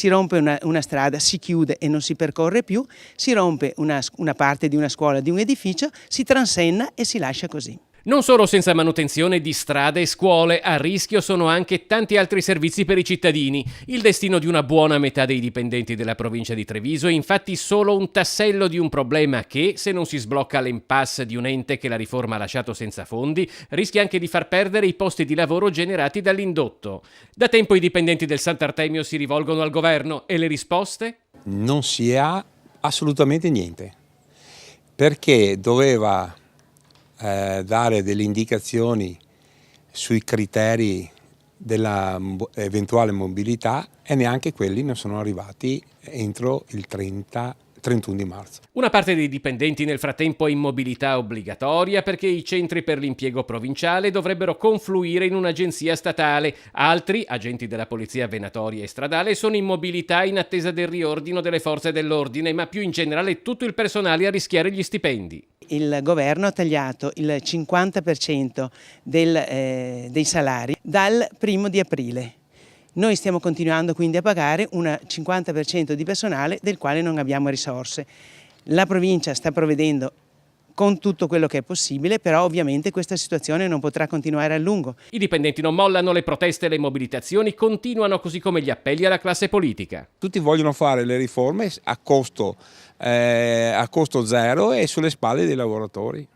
si rompe una strada, si chiude e non si percorre più, si rompe una parte di una scuola, di un edificio, si transenna e si lascia così. Non solo senza manutenzione di strade e scuole, a rischio sono anche tanti altri servizi per i cittadini. Il destino di una buona metà dei dipendenti della provincia di Treviso è infatti solo un tassello di un problema che, se non si sblocca l'impasse di un ente che la riforma ha lasciato senza fondi, rischia anche di far perdere i posti di lavoro generati dall'indotto. Da tempo i dipendenti del Sant'Artemio si rivolgono al governo e le risposte? Non si ha assolutamente niente, perché doveva dare delle indicazioni sui criteri della eventuale mobilità e neanche quelli non sono arrivati entro il 31 di marzo. Una parte dei dipendenti nel frattempo è in mobilità obbligatoria perché i centri per l'impiego provinciale dovrebbero confluire in un'agenzia statale. Altri, agenti della polizia venatoria e stradale, sono in mobilità in attesa del riordino delle forze dell'ordine, ma più in generale tutto il personale a rischiare gli stipendi. Il governo ha tagliato il 50% dei salari dal 1° di aprile. Noi stiamo continuando quindi a pagare un 50% di personale del quale non abbiamo risorse. La provincia sta provvedendo con tutto quello che è possibile, però ovviamente questa situazione non potrà continuare a lungo. I dipendenti non mollano, le proteste e le mobilitazioni continuano, così come gli appelli alla classe politica. Tutti vogliono fare le riforme a costo zero e sulle spalle dei lavoratori.